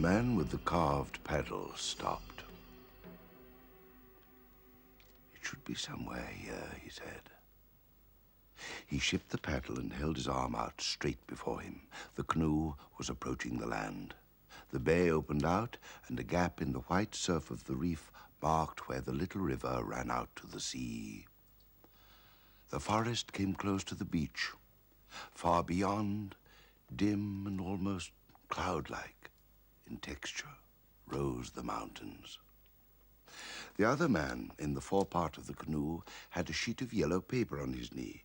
man with the carved paddle stopped. It should be somewhere here, he said. He shipped the paddle and held his arm out straight before him. The canoe was approaching the land. The bay opened out, and a gap in the white surf of the reef marked where the little river ran out to the sea. The forest came close to the beach. Far beyond, dim and almost cloud-like in texture, rose the mountains. The other man in the forepart of the canoe had a sheet of yellow paper on his knee.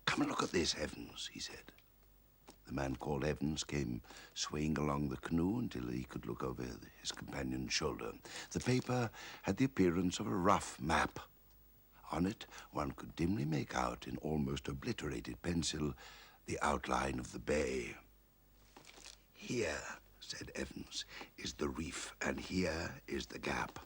"Come and look at this, Evans," he said. The man called Evans came swaying along the canoe until he could look over his companion's shoulder. The paper had the appearance of a rough map. On it, one could dimly make out in almost obliterated pencil the outline of the bay. "Here," said Evans, "is the reef, and here is the gap."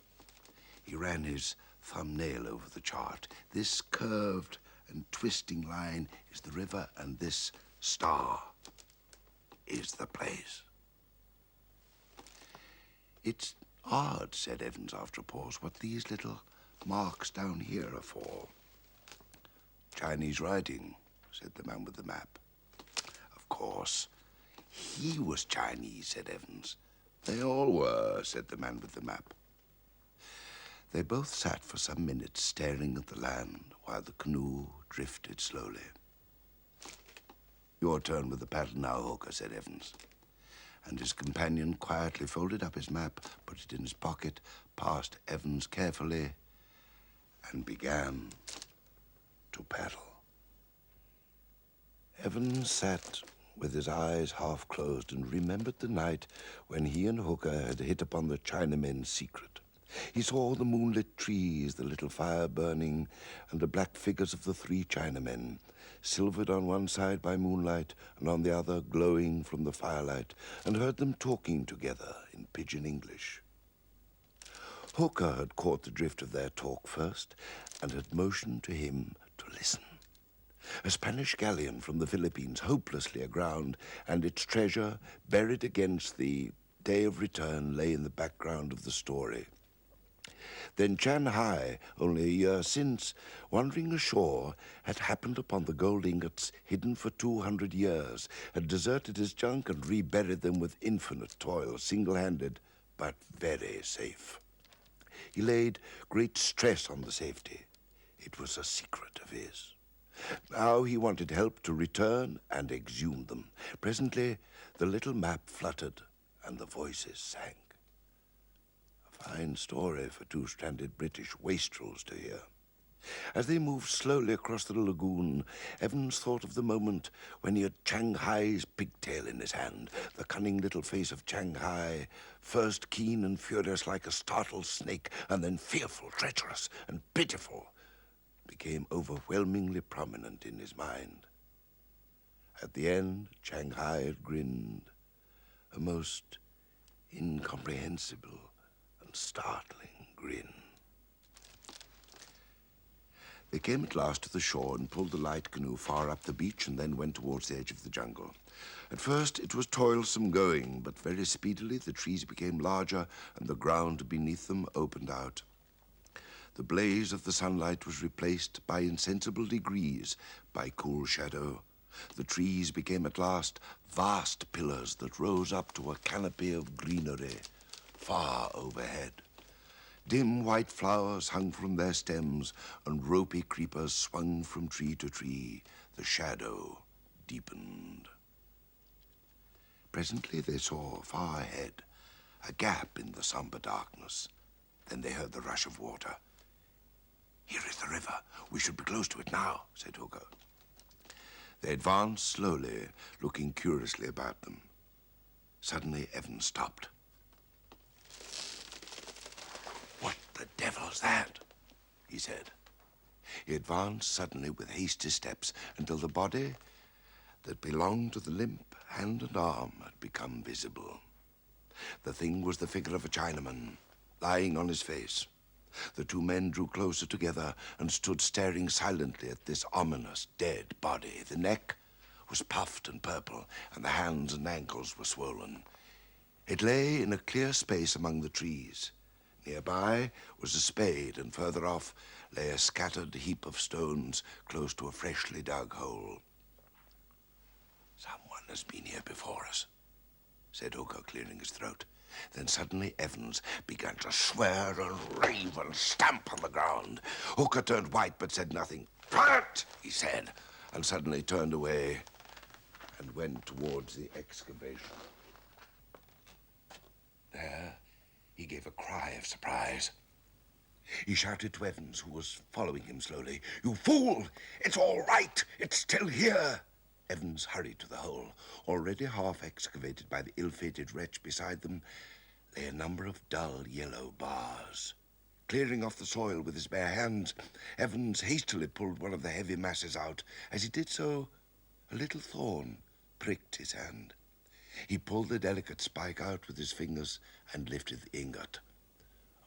He ran his thumbnail over the chart. "This curved and twisting line is the river, and this star is the place." "It's odd," said Evans after a pause, "what these little marks down here are for." "Chinese writing," said the man with the map. "Of course. He was Chinese," said Evans. "They all were," said the man with the map. They both sat for some minutes staring at the land while the canoe drifted slowly. "Your turn with the paddle now, Hooker," said Evans. And his companion quietly folded up his map, put it in his pocket, passed Evans carefully, and began to paddle. Evans sat with his eyes half closed and remembered the night when he and Hooker had hit upon the Chinamen's secret. He saw the moonlit trees, the little fire burning, and the black figures of the three Chinamen, silvered on one side by moonlight and on the other glowing from the firelight, and heard them talking together in pidgin English. Hooker had caught the drift of their talk first and had motioned to him to listen. A Spanish galleon from the Philippines, hopelessly aground, and its treasure buried against the day of return, lay in the background of the story. Then Shanghai, only a year since, wandering ashore, had happened upon the gold ingots hidden for 200 years, had deserted his junk and reburied them with infinite toil, single-handed, but very safe. He laid great stress on the safety. It was a secret of his. Now he wanted help to return and exhume them. Presently, the little map fluttered and the voices sang. Fine story for two stranded British wastrels to hear. As they moved slowly across the lagoon, Evans thought of the moment when he had Shanghai's pigtail in his hand, the cunning little face of Shanghai, first keen and furious like a startled snake, and then fearful, treacherous, and pitiful, became overwhelmingly prominent in his mind. At the end, Shanghai had grinned, a most incomprehensible startling grin. They came at last to the shore and pulled the light canoe far up the beach and then went towards the edge of the jungle. At first it was toilsome going, but very speedily the trees became larger and the ground beneath them opened out. The blaze of the sunlight was replaced by insensible degrees by cool shadow. The trees became at last vast pillars that rose up to a canopy of greenery far overhead. Dim white flowers hung from their stems, and ropey creepers swung from tree to tree. The shadow deepened. Presently they saw far ahead a gap in the somber darkness. Then they heard the rush of water. "Here is the river. We should be close to it now," said Hooker. They advanced slowly, looking curiously about them. Suddenly Evans stopped. "What the devil's that?" he said. He advanced suddenly with hasty steps until the body that belonged to the limp hand and arm had become visible. The thing was the figure of a Chinaman, lying on his face. The two men drew closer together and stood staring silently at this ominous, dead body. The neck was puffed and purple, and the hands and ankles were swollen. It lay in a clear space among the trees. Nearby was a spade, and further off lay a scattered heap of stones close to a freshly dug hole. "Someone has been here before us," said Hooker, clearing his throat. Then suddenly Evans began to swear and rave and stamp on the ground. Hooker turned white but said nothing. "Quiet," he said, and suddenly turned away and went towards the excavation. There, he gave a cry of surprise. He shouted to Evans, who was following him slowly, "You fool! It's all right! It's still here!" Evans hurried to the hole. Already half excavated by the ill-fated wretch beside them lay a number of dull yellow bars. Clearing off the soil with his bare hands, Evans hastily pulled one of the heavy masses out. As he did so, a little thorn pricked his hand. He pulled the delicate spike out with his fingers and lifted the ingot.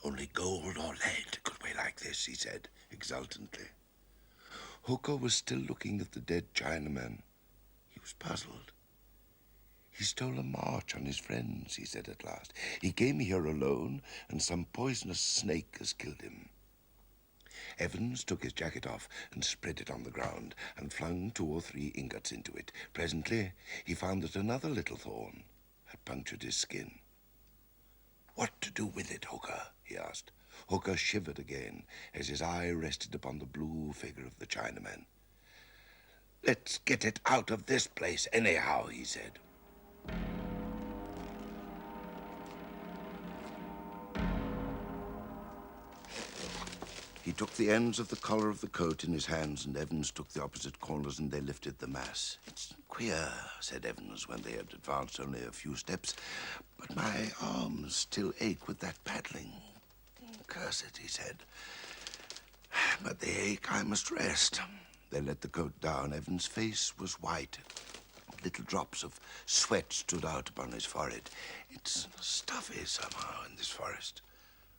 "Only gold or lead could weigh like this," he said exultantly. Hooker was still looking at the dead Chinaman. He was puzzled. "He stole a march on his friends," he said at last. "He came here alone, and some poisonous snake has killed him." Evans took his jacket off and spread it on the ground and flung 2 or 3 ingots into it. Presently, he found that another little thorn had punctured his skin. "What to do with it, Hooker?" he asked. Hooker shivered again as his eye rested upon the blue figure of the Chinaman. "Let's get it out of this place anyhow," he said. He took the ends of the collar of the coat in his hands, and Evans took the opposite corners, and they lifted the mass. "It's queer," said Evans when they had advanced only a few steps, "but my arms still ache with that paddling. Curse it," he said. "But they ache, I must rest." They let the coat down. Evans' face was white. Little drops of sweat stood out upon his forehead. "It's stuffy somehow in this forest."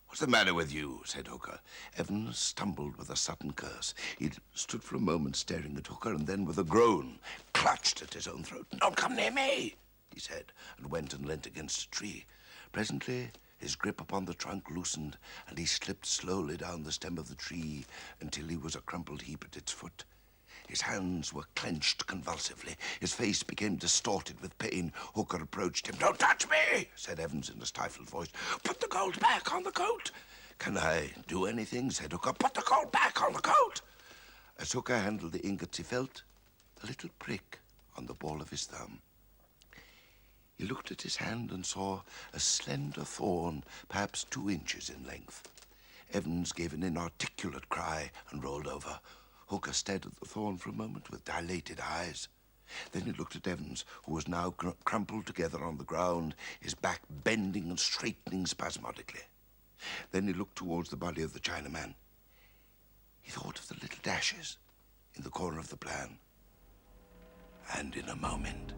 "What's the matter with you?" said Hooker. Evans stumbled with a sudden curse. He stood for a moment staring at Hooker, and then with a groan clutched at his own throat. "Don't come near me," he said, and went and leant against a tree. Presently, his grip upon the trunk loosened, and he slipped slowly down the stem of the tree until he was a crumpled heap at its foot. His hands were clenched convulsively. His face became distorted with pain. Hooker approached him. "Don't touch me," said Evans in a stifled voice. "Put the gold back on the coat." "Can I do anything?" said Hooker. "Put the gold back on the coat." As Hooker handled the ingots, he felt a little prick on the ball of his thumb. He looked at his hand and saw a slender thorn, perhaps 2 inches in length. Evans gave an inarticulate cry and rolled over. Hooker stared at the thorn for a moment with dilated eyes. Then he looked at Evans, who was now crumpled together on the ground, his back bending and straightening spasmodically. Then he looked towards the body of the Chinaman. He thought of the little dashes in the corner of the plan. And in a moment,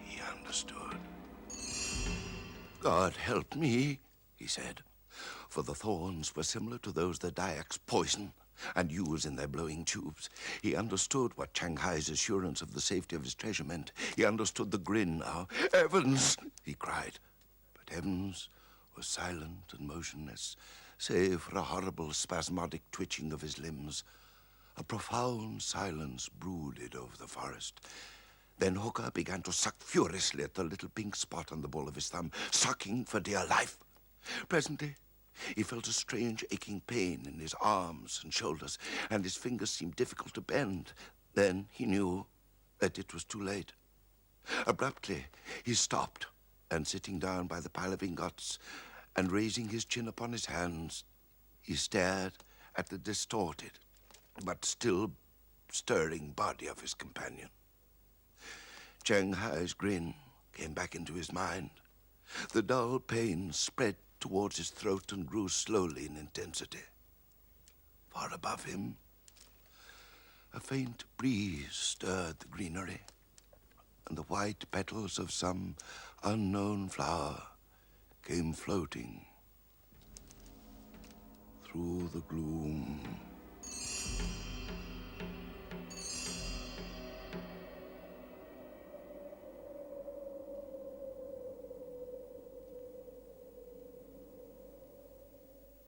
he understood. "God help me," he said, for the thorns were similar to those the Dyaks poison and use in their blowing tubes. He understood what Shanghai's assurance of the safety of his treasure meant. He understood the grin now. "Evans!" he cried. But Evans was silent and motionless, save for a horrible spasmodic twitching of his limbs. A profound silence brooded over the forest. Then Hooker began to suck furiously at the little pink spot on the ball of his thumb, sucking for dear life. Presently, he felt a strange aching pain in his arms and shoulders, and his fingers seemed difficult to bend. Then he knew that it was too late. Abruptly, he stopped, and sitting down by the pile of ingots and raising his chin upon his hands, he stared at the distorted but still stirring body of his companion. Shanghai's grin came back into his mind. The dull pain spread towards his throat and grew slowly in intensity. Far above him, a faint breeze stirred the greenery, and the white petals of some unknown flower came floating through the gloom.